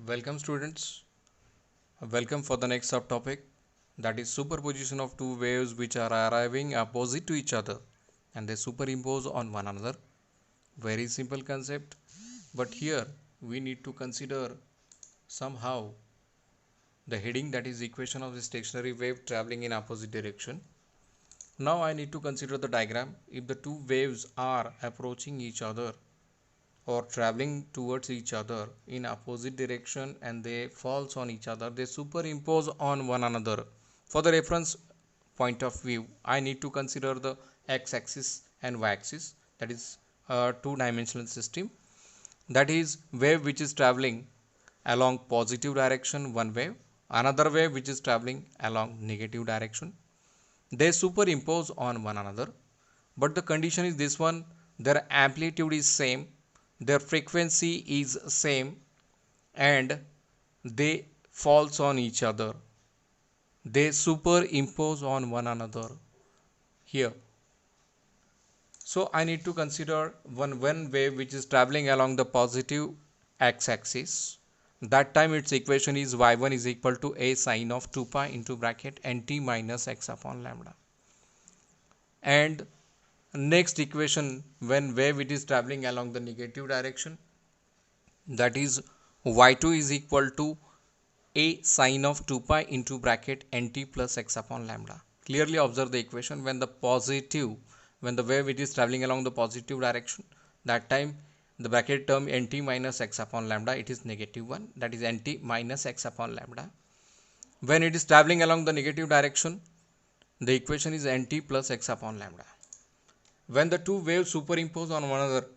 Welcome students. Welcome for the next subtopic, that is superposition of two waves which are arriving opposite to each other and they superimpose on one another. Very simple concept, but here we need to consider somehow the heading, that is equation of the stationary wave traveling in opposite direction. Now I need to consider the diagram. If the two waves are approaching each other or traveling towards each other in opposite direction and they falls on each other, they superimpose on one another. For the reference point of view, I need to consider the x-axis and y-axis, that is a two-dimensional system. That is wave which is traveling along positive direction, one wave, another wave which is traveling along negative direction. They superimpose on one another, but the condition is this one: their amplitude is same, their frequency is same, and they falls on each other. They superimpose on one another here. So I need to consider one wave which is traveling along the positive x-axis. That time its equation is y1 is equal to a sine of 2 pi into bracket nt minus x upon lambda. And next equation, when wave it is traveling along the negative direction, that is y2 is equal to a sine of 2 pi into bracket nt plus x upon lambda. Clearly observe the equation. When the wave it is traveling along the positive direction, that time the bracket term nt minus x upon lambda, it is -1, that is nt minus x upon lambda. When it is traveling along the negative direction, the equation is nt plus x upon lambda. When the two waves superimpose on one another,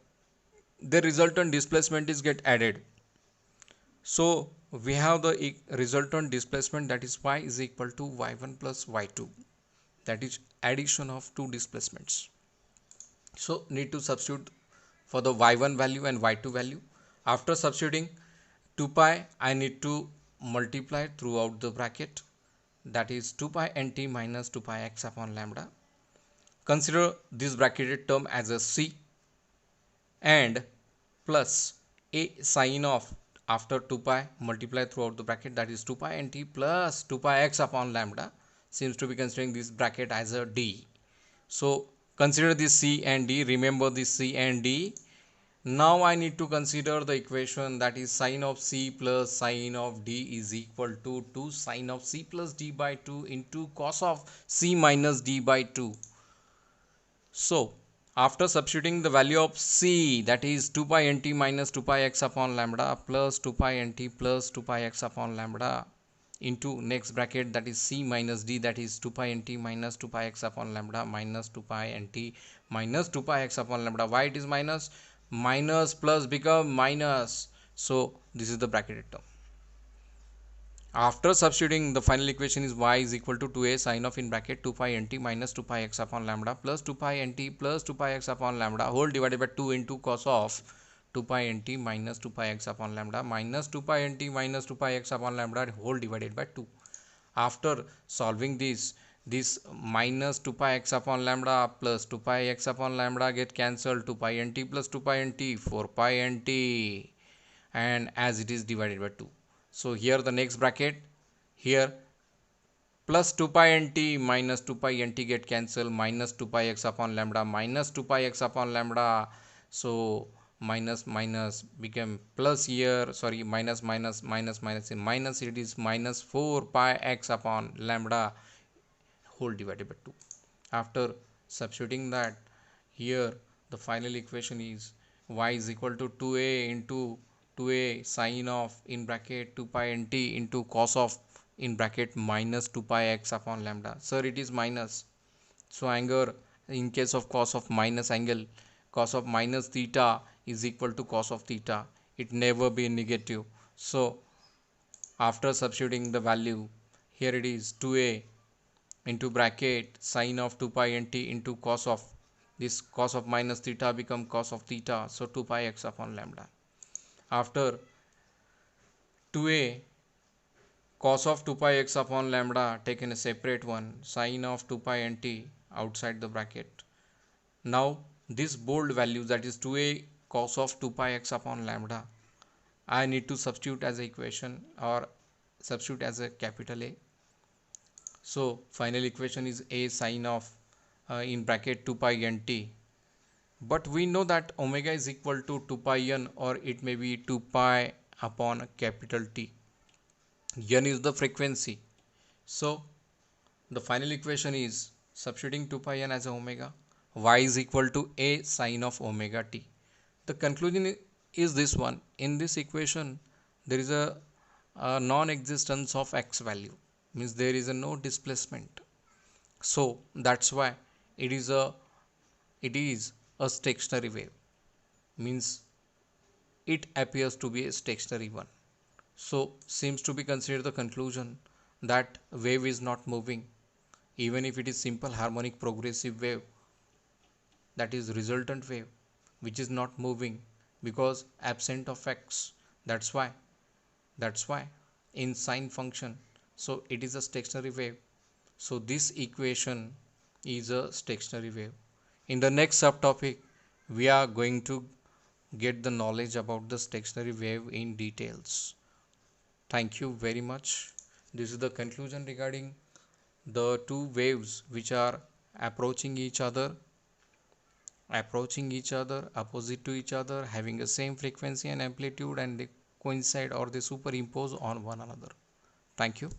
the resultant displacement is get added. So we have the resultant displacement, that is y is equal to y1 plus y2, that is addition of two displacements. So need to substitute for the y1 value and y2 value. After substituting 2 pi, I need to multiply throughout the bracket, that is 2 pi nt minus 2 pi x upon lambda. Consider this bracketed term as a c, and plus a sine of, after 2 pi multiply throughout the bracket, that is 2 pi nt plus 2 pi x upon lambda, seems to be considering this bracket as a d. So consider this c and d, remember this c and d. Now I need to consider the equation, that is sine of c plus sine of d is equal to 2 sine of c plus d by 2 into cos of c minus d by 2. So after substituting the value of c, that is 2 pi nt minus 2 pi x upon lambda plus 2 pi nt plus 2 pi x upon lambda into next bracket, that is c minus d, that is 2 pi nt minus 2 pi x upon lambda minus 2 pi nt minus 2 pi x upon lambda. Why it is minus? Minus plus become minus. So this is the bracketed term. After substituting, the final equation is y is equal to 2a sine of in bracket 2 pi nt minus 2 pi x upon lambda plus 2 pi nt plus 2 pi x upon lambda whole divided by 2 into cos of 2 pi nt minus 2 pi x upon lambda minus 2 pi nt minus 2 pi x upon lambda whole divided by 2. After solving this minus 2 pi x upon lambda plus 2 pi x upon lambda get cancelled, 2 pi nt plus 2 pi nt 4 pi nt, and as it is divided by 2. So here the next bracket, here plus 2 pi nt minus 2 pi nt get cancelled, minus 2 pi x upon lambda minus 2 pi x upon lambda. So minus minus became plus here, sorry, minus minus minus minus in minus, it is minus 4 pi x upon lambda whole divided by 2. After substituting that, here the final equation is y is equal to 2a into 2a sine of in bracket 2 pi nt into cos of in bracket minus 2 pi x upon lambda. Sir, it is minus. So angle, in case of cos of minus angle, cos of minus theta is equal to cos of theta. It never be negative. So after substituting the value, here it is 2a into bracket sine of 2 pi nt into cos of, this cos of minus theta become cos of theta, so 2 pi x upon lambda. After 2a cos of 2 pi x upon lambda taken a separate one, sine of 2 pi nt outside the bracket. Now this bold value, that is 2a cos of 2 pi x upon lambda, I need to substitute as a equation or substitute as a capital A. So final equation is A sine of in bracket 2 pi n t. But we know that omega is equal to 2 pi n, or it may be 2 pi upon capital T. N is the frequency. So the final equation is substituting 2 pi n as omega, y is equal to A sine of omega t. The conclusion is this one. In this equation, there is a non-existence of x value, means there is a no displacement. So that's why it is a stationary wave, means it appears to be a stationary one. So seems to be considered the conclusion that wave is not moving, even if it is simple harmonic progressive wave, that is resultant wave, which is not moving because absent of x. That's why in sine function, so it is a stationary wave. So this equation is a stationary wave. In the next subtopic, we are going to get the knowledge about the stationary wave in details. Thank you very much. This is the conclusion regarding the two waves which are approaching each other, opposite to each other, having the same frequency and amplitude, and they coincide or they superimpose on one another. Thank you.